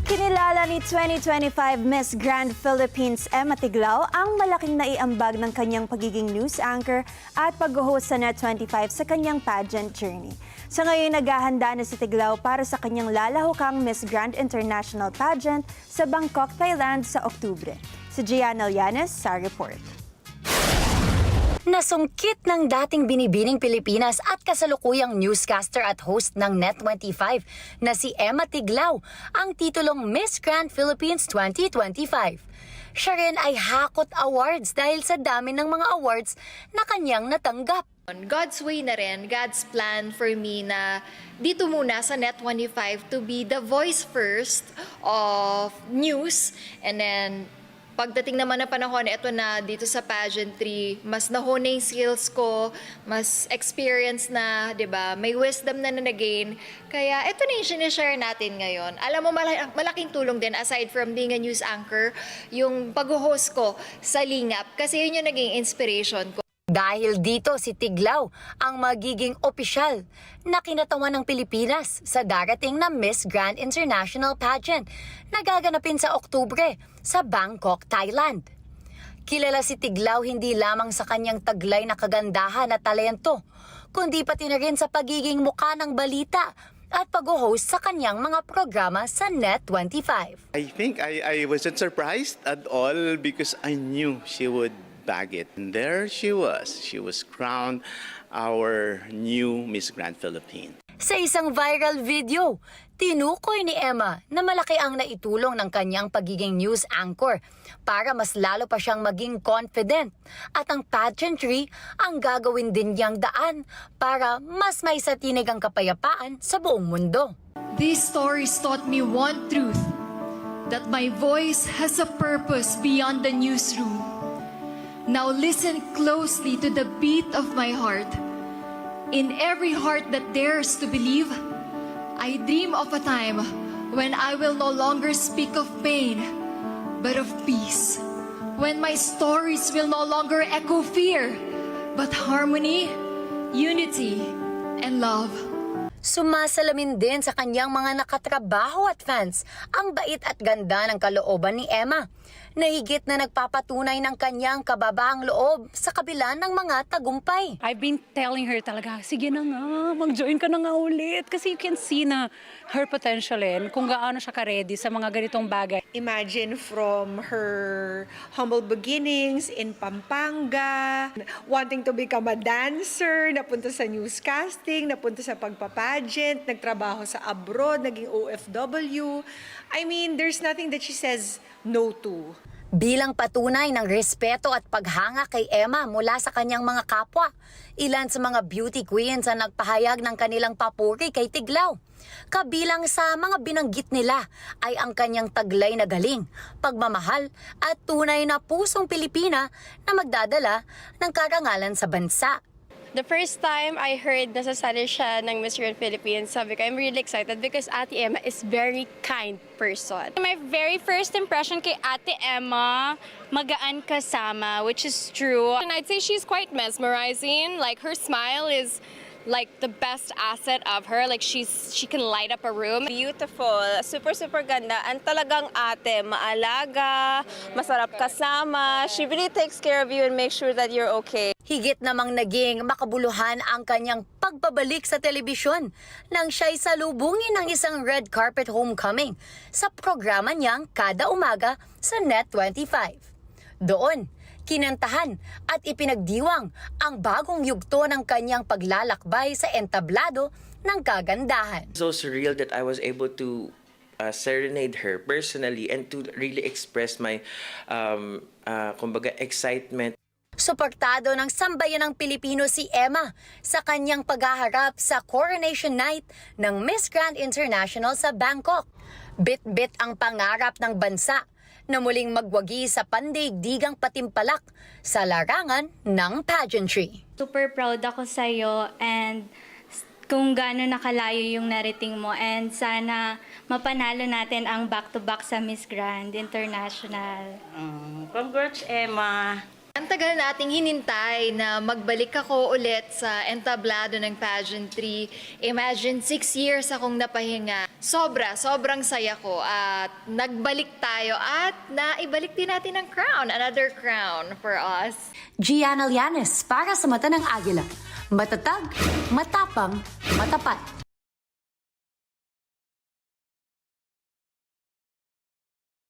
Kinilala ni 2025 Miss Grand Philippines Emma Tiglao ang malaking naiambag ng kanyang pagiging news anchor at pag-host sa Net25 sa kanyang pageant journey. Sa ngayon, naghahanda na si Tiglao para sa kanyang lalahukang Miss Grand International Pageant sa Bangkok, Thailand sa Oktubre. Si Gianna Llanes sa report. Nasungkit ng dating binibining Pilipinas at kasalukuyang newscaster at host ng Net25 na si Emma Tiglao ang titulong Miss Grand Philippines 2025. Siya rin ay hakot awards dahil sa dami ng mga awards na kanyang natanggap. God's way na rin, God's plan for me na dito muna sa Net25 to be the voice first of news, and then pagdating naman na panahon, eto na dito sa pageantry, mas nahone yung skills ko, mas experience na, di ba? May wisdom na na-gain. Kaya eto na yung sinishare natin ngayon. Alam mo, malaking tulong din, aside from being a news anchor, yung pag-host ko sa Lingap. Kasi yun yung naging inspiration ko. Dahil dito si Tiglao ang magiging opisyal na kinatawan ng Pilipinas sa darating na Miss Grand International Pageant na gaganapin sa Oktubre sa Bangkok, Thailand. Kilala si Tiglao hindi lamang sa kanyang taglay na kagandahan at talento, kundi pati na rin sa pagiging mukha ng balita at pag-host sa kanyang mga programa sa Net25. I think I wasn't surprised at all because I knew she would bag it. And there she was. She was crowned our new Miss Grand Philippines. Sa isang viral video, tinukoy ni Emma na malaki ang naitulong ng kanyang pagiging news anchor para mas lalo pa siyang maging confident at ang pageantry ang gagawin din niyang daan para mas maisatinig ang kapayapaan sa buong mundo. These stories taught me one truth, that my voice has a purpose beyond the newsroom. Now listen closely to the beat of my heart. In every heart that dares to believe, I dream of a time when I will no longer speak of pain, but of peace. When my stories will no longer echo fear, but harmony, unity, and love. Sumasalamin din sa kanyang mga nakatrabaho at fans ang bait at ganda ng kalooban ni Emma, na higit na nagpapatunay ng kanyang kababaang loob sa kabila ng mga tagumpay. I've been telling her talaga, sige na nga, mag-join ka na nga ulit. Kasi you can see na her potential kung gaano siya ka-ready sa mga ganitong bagay. Imagine from her humble beginnings in Pampanga, wanting to become a dancer, napunta sa newscasting, napunta sa pagpapageant, nagtrabaho sa abroad, naging OFW. I mean, there's nothing that she says no to. Bilang patunay ng respeto at paghanga kay Emma mula sa kanyang mga kapwa, ilan sa mga beauty queens ang nagpahayag ng kanilang papuri kay Tiglao. Kabilang sa mga binanggit nila ay ang kanyang taglay na galing, pagmamahal at tunay na pusong Pilipina na magdadala ng karangalan sa bansa. The first time I heard nasasali siya ng Miss Grand Philippines, sabi ko, I'm really excited because Ate Emma is very kind person. My very first impression kay Ate Emma, magaan kasama, which is true. And I'd say she's quite mesmerizing. Like, her smile is like the best asset of her. Like, she can light up a room. Beautiful, super ganda. And talagang ate, maalaga, masarap kasama. She really takes care of you and makes sure that you're okay. Higit namang naging makabuluhan ang kanyang pagbabalik sa telebisyon nang siya'y salubungin ng isang red carpet homecoming sa programa niyang kada umaga sa Net25. Doon, kinantahan at ipinagdiwang ang bagong yugto ng kanyang paglalakbay sa entablado ng kagandahan. It's so surreal that I was able to serenade her personally and to really express my kumbaga excitement. Suportado ng sambayan ng Pilipino si Emma sa kanyang paghaharap sa Coronation Night ng Miss Grand International sa Bangkok. Bit-bit ang pangarap ng bansa na muling magwagi sa pandaigdigang patimpalak sa larangan ng pageantry. Super proud ako sa iyo and kung gaano nakalayo yung narating mo, and sana mapanalo natin ang back-to-back sa Miss Grand International. Congrats, Emma. Ang tagal nating hinintay na magbalik ako ulit sa entablado ng pageantry. Imagine, 6 years akong napahinga. Sobrang saya ko at nagbalik tayo at naibalik din natin ang crown, another crown for us. Gianna Llanes para sa Mata ng Agila. Matatag, matapang, matapat.